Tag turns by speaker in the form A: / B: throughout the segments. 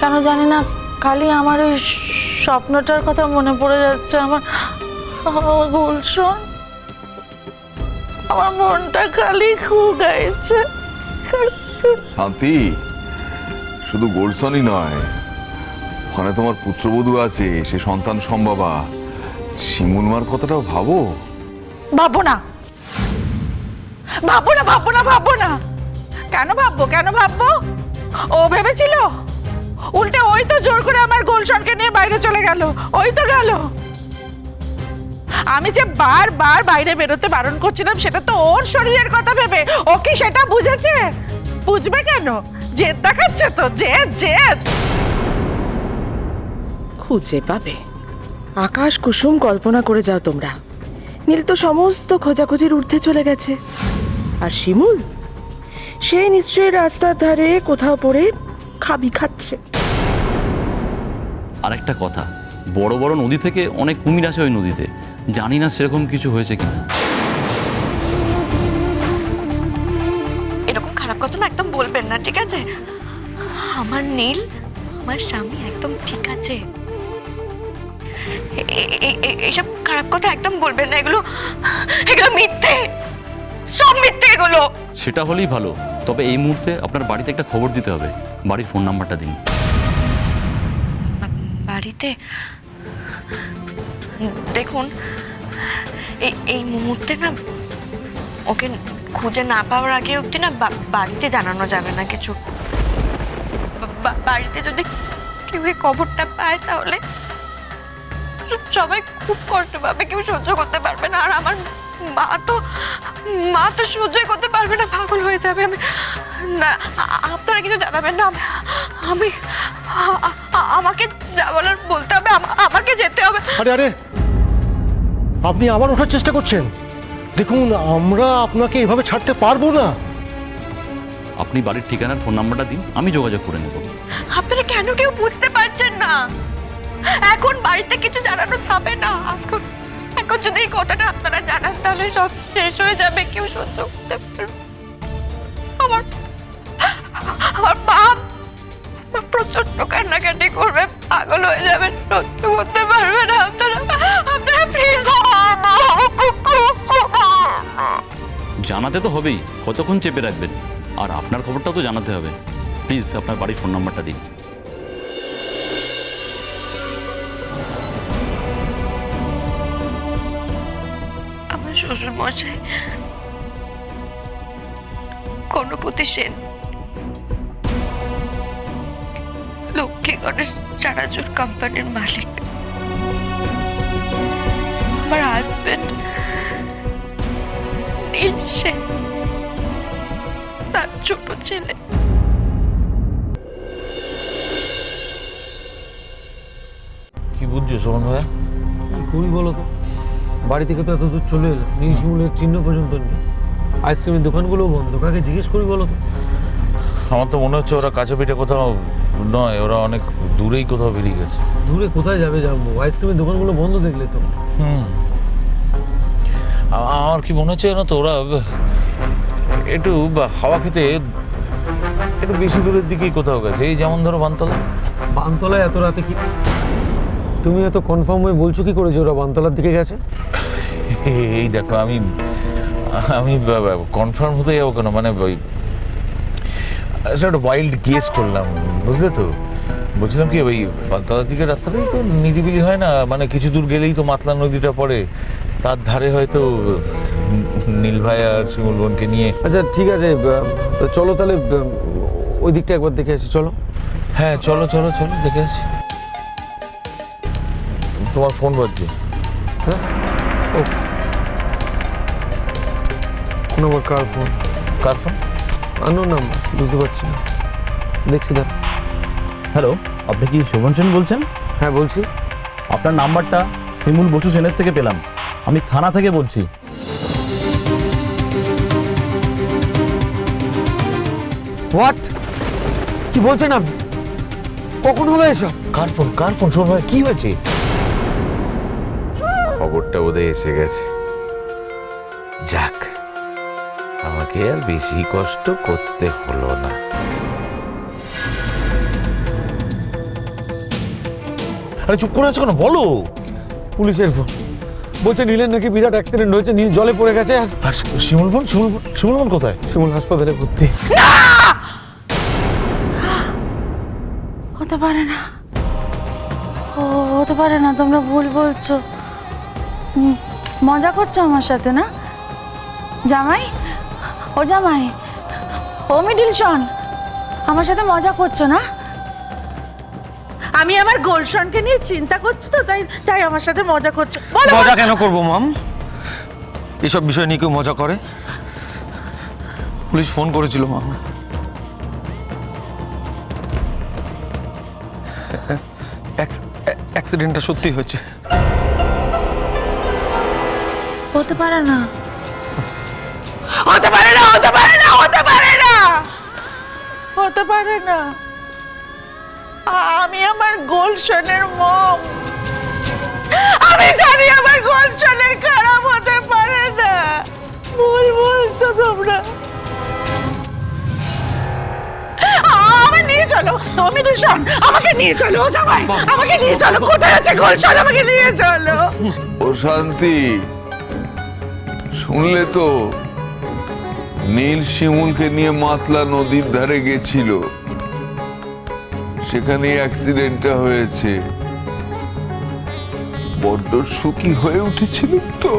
A: কেন জানি না খালি আমার ওই স্বপ্নটার কথা মনে পড়ে যাচ্ছে। আমার গুলশন, আমার মনটা খালি খুব গাইছে।
B: শান্তি, শুধু গোলসনই নয়, ওখানে তোমার পুত্রবধূ আছে, সে সন্তান সম্ভবা শিমুল মার কথাটাও ভাবো।
A: ভাববো না, ভাববো না, ভাববো না, ভাববো না। কেন ভাববো, কেন ভাববো? ও ভেবেছিল, উল্টে ওই তো জোর করে আমার গুলশনকে নিয়ে বাইরে চলে গেল। ওই তো গেল। আমি যে বারবার বাইরে বেরোতে বারণ করছিলাম সেটা তো ওর শরীরের কথা ভেবে। ও কি সেটা বুঝেছে? বুঝবে কেন? জেদ দেখাচ্ছে তো, জেদ জেদ।
C: খুঁজে পাবে? আকাশ কুসুম কল্পনা করে যাও তোমরা। নীল তো সমস্ত খোঁজাখুঁজির ঊর্ধ্বে চলে গেছে। আর শিমুল, সে নিশ্চয়ই রাস্তার ধারে কোথাও পড়ে খাবি খাচ্ছে।
D: আরেকটা কথা, বড় বড় নদী থেকে অনেক কুমির আসে ওই নদীতে, জানি না সেরকম কিছু হয়েছে কিনা।
E: এরকম খারাপ কথা না একদম বলবেন না, ঠিক আছে? আমার নীল, আমার স্বামী একদম ঠিক আছে। এইসব খারাপ কথা একদম বলবেন না। এগুলো এগুলো মিথ্যে, সব মিথ্যে এগুলো।
D: সেটা হলেই ভালো, তবে এই মুহূর্তে আপনার বাড়িতে একটা খবর দিতে হবে। বাড়ির ফোন নাম্বারটা দিন।
E: বাড়িতে দেখুন, এই মুহূর্তে না ওকে খুঁজে না পাওয়ার আগে অবধি না বাড়িতে জানানো যাবে না কিছু। বাড়িতে যদি কেউ এই খবরটা পায় তাহলে সবাই খুব কষ্ট পাবে, কেউ সহ্য করতে পারবে না। আর আমার মা তো সহ্যই করতে পারবে না, পাগল হয়ে যাবে। আমি না, আপনারা কিছু জানাবেন না। আমি আমাকে যা বলার বলতে হবে, আমাকে যেতে হবে।
F: আরে আরে, আপনি আবার ওঠার চেষ্টা করছেন? দেখুন, আমরা আপনাকে এভাবে ছাড়তে পারবো না।
D: আপনি বাড়ির ঠিকানার ফোন নাম্বারটা দিন, আমি যোগাযোগ করে নেব।
E: আপনারা কেন কেউ বুঝতে পারছেন না? এখন বাড়িতে কিছু জানানো যাবে না। এখন যদি এই কথাটা আপনারা জানান তাহলে সব শেষ হয়ে যাবে, কেউ সহ্য করতে পারবে। আমার বাপ প্রচন্ড কান্নাকাটি করবে, পাগল হয়ে যাবে, সহ্য করতে পারবে না। আপনারা প্লিজ
D: জানাতে তো হবেই, কতক্ষণ চেপে রাখবেন? আর আপনার খবরটাও তো জানাতে হবে। প্লিজ আপনার বাড়ির ফোন নাম্বারটা দিন।
E: আমার শ্বশুর মশাই গণপতি সেন, লক্ষ্মী গণেশ চানাচুর কোম্পানির মালিক। আমার হাজবেন্ড নীল সেন, তার ছোট ছেলে।
G: কি বুঝছো সোমন ভাইয়া?
H: কি করি বলো তো? বাড়ি থেকে তো এত দূর চলে এলো, নীল শিমুলের চিহ্ন পর্যন্ত নেই। আইসক্রিমের দোকানগুলোও বন্ধ, কাকে জিজ্ঞেস করি বলো তো?
G: আমার তো মনে হচ্ছে ওরা কাছে পিঠে কোথাও নয়, ওরা অনেক দূরেই কোথাও বেরিয়ে গেছে।
H: দূরে কোথায় যাবে জানবো? আইসক্রিমের দোকানগুলো বন্ধ দেখলে তো।
G: আমার কি মনে হচ্ছে না তো, ওরা একটু হাওয়া খেতে একটু বেশি দূরের দিকেই কোথাও গেছে। এই যেমন ধরো বানতলা।
H: বানতলায় এত রাতে কি? তুমি এত কনফার্ম হয়ে বলছো কি করে যে ওরা বানতলার দিকে গেছে?
G: এই দেখো, আমি কনফার্ম হতে যাবো কেন, মানে ওই একটা ওয়াইল্ড গেস করলাম, বুঝলে তো? বলছিলাম কি, ওই বানতলার দিকে রাস্তাটাই তো নিরিবিলি হয় না, মানে কিছু দূর গেলেই তো মাতলা নদীটা পড়ে, তার ধারে হয়তো নীল ভাই আর শিমুল বোনকে নিয়ে।
H: আচ্ছা ঠিক আছে, চলো তাহলে ওই দিকটা একবার দেখে আসি। চলো।
G: হ্যাঁ চলো চলো চলো, দেখে আসি। তোমার ফোন বাজছে।
H: হ্যাঁ, ও কোন আমার কার ফোন?
G: কার ফোন?
H: আননোন নাম্বার, বুঝতে পারছি না। দেখছি দাঁড়া।
D: হ্যালো, আপনি কি শোভন সেন বলছেন?
H: হ্যাঁ বলছি।
D: আপনার নাম্বারটা শিমুল বসু সেনের থেকে পেলাম। আমি থানা থেকে বলছি।
H: হোয়াট? কি বলছেন আপনি? কখন হলো এসব?
G: কার ফোন? কার ফোন? শোন ভাই, কি হয়েছে? খবরটা বোধহয় এসে গেছে। যাক, আমাকে আর বেশি কষ্ট করতে হলো না। আরে চুপ করে আছো কেন, বলো।
H: পুলিশের ফোন, বলছে নীলের নাকি বিরাট অ্যাক্সিডেন্ট হয়েছে, নীল জলে পড়ে গেছে আর
G: আর শিমুল বোন, শিমুল বোন কোথায়?
H: শিমুল হাসপাতালে ভর্তি।
I: হতে পারে না, ও হতে পারে না, তোমরা ভুল বলছো। মজা করছো আমার সাথে না জামাই? ও জামাই, ও মিডিল শন, আমার সাথে মজা করছো না?
A: আমি আমার গোলশনকে নিয়ে চিন্তা করছি তো, তাই তাই আমার সাথে মজা করছো। বলো,
H: মজা কেন করবো মাম? এসব বিষয় নিয়ে কেউ মজা করে? পুলিশ ফোন করেছিল মাম। অ্যাক্সিডেন্টটা সত্যি হয়েছে।
I: হতে পারে না,
A: হতে পারে না, হতে পারে না, হতে পারে না, হতে পারে না। আমি আমার গোলশনের মম, আমি জানি আমার গোলশনের খারাপ হতে পারে না। ভুল বলছো তোমরা। আমাকে নিয়ে চলো, মিডিল শন, আমাকে নিয়ে চলো। ও জামাই, আমাকে নিয়ে চলো। কোথায় আছে গোলশন? আমাকে নিয়ে চলো।
B: ও শান্তি, শুনলে তো নীল শিমুলকে নিয়ে মাতলা নদীর ধারে গেছিল, সেখানে অ্যাক্সিডেন্টটা হয়েছে। বড্ড সুখী হয়ে উঠেছিল তো,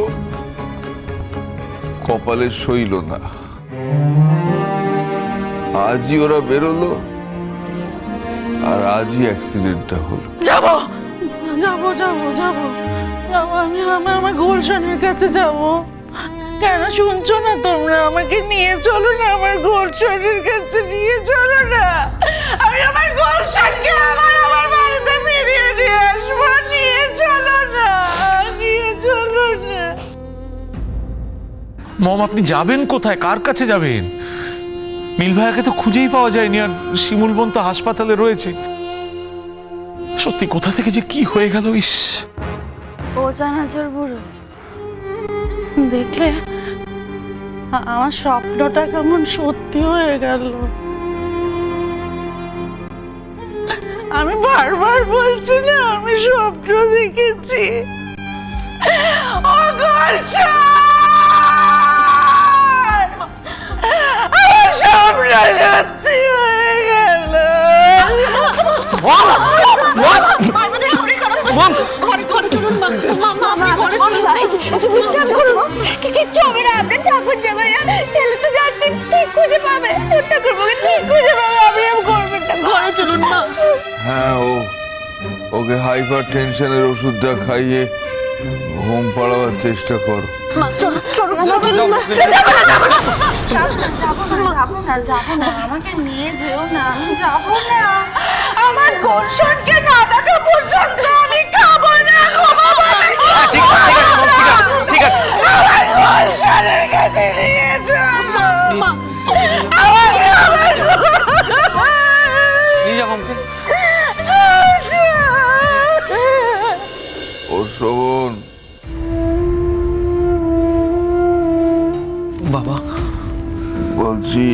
B: কপালে সইল না। আজই ওরা বেরোলো আর আজই অ্যাক্সিডেন্টটা হলো।
A: যাবো যাবো যাবো যাবো যাবো, আমি আমার গোলশনের কাছে যাবো। কেন শুনছো না তোমরা? আমাকে নিয়ে চলো না, আমার গোলশনের কাছে নিয়ে চলো না। আমি আমার গোলশনকে আমার বাড়িতে ফিরিয়ে নিয়ে আসবো। নিয়ে চলো না, নিয়ে চলো না।
G: মম, আপনি যাবেন কোথায়, কার কাছে যাবেন? নীল ভাইয়াকে তো খুঁজেই পাওয়া যায়নি, আর শিমুল বোন তো হাসপাতালে রয়েছে। সত্যি কোথা থেকে যে কি হয়ে গেল। ইস,
I: ও জানাজোর বুড়ো, দেখলে আমার স্বপ্নটা কেমন সত্যি হয়ে গেল।
A: আমি বারবার বলছি না, আমি স্বপ্ন দেখেছি। ও গোলশন, আমার স্বপ্ন সত্যি হয়ে গেল।
E: কিচ্ছু হবে না, আপনি ঠাকুর জামাইয়া, ছেলে তো যাচ্ছে, ঠিক খুঁজে পাবে, ছোট্ট করবো, ঠিক খুঁজে পাবে, আপনি এমন করবেন না, ঘরে চলুন মা।
B: হ্যাঁ, ওকে হাইপার টেনশনের ওষুধটা খাইয়ে ঘুম পাড়াবার চেষ্টা করো।
I: যাবো না, আমাকে নিয়ে যেও না, আমি যাবো না।
A: আমার গোলশনকে না দেখা পর্যন্ত আমি খাবো না, ঘুমাবো না।
H: ঠিক আছে।
A: আমার গোলশনের কাছে নিয়ে চলো।
H: নিয়ে যাবো আমাকে।
B: ও শোন,
H: বাবা,
B: বলছি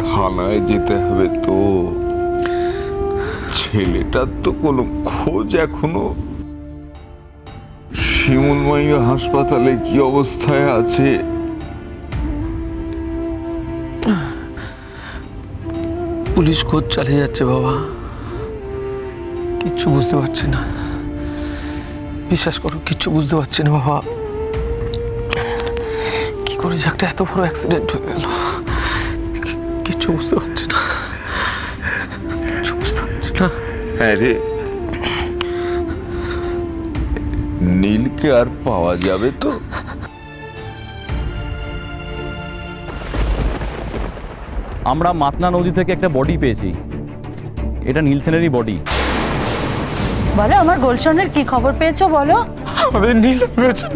B: থানায় যেতে হবে তো। ছেলেটার তো কোনো খোঁজ এখনো। শিমুল মাইয়া হাসপাতালে কি অবস্থায় আছে?
H: পুলিশ খোঁজ চালিয়ে যাচ্ছে বাবা, কিচ্ছু বুঝতে পারছি না। বিশ্বাস করো, কিচ্ছু বুঝতে পারছি না বাবা। কি করে যে একটা এত বড় অ্যাক্সিডেন্ট হয়ে গেল, কিচ্ছু বুঝতে পারছি না, কিচ্ছু বুঝতে পারছি না।
B: হ্যাঁ রে, নীলকে আর পাওয়া যাবে তো?
D: আমরা মাতলা নদী থেকে একটা বডি পেয়েছি, এটা নীলসেনেরই বডি।
I: বলো, আমার গোলশনের কি খবর পেয়েছো বলো?
H: আমাদের নীল পেয়েছেন।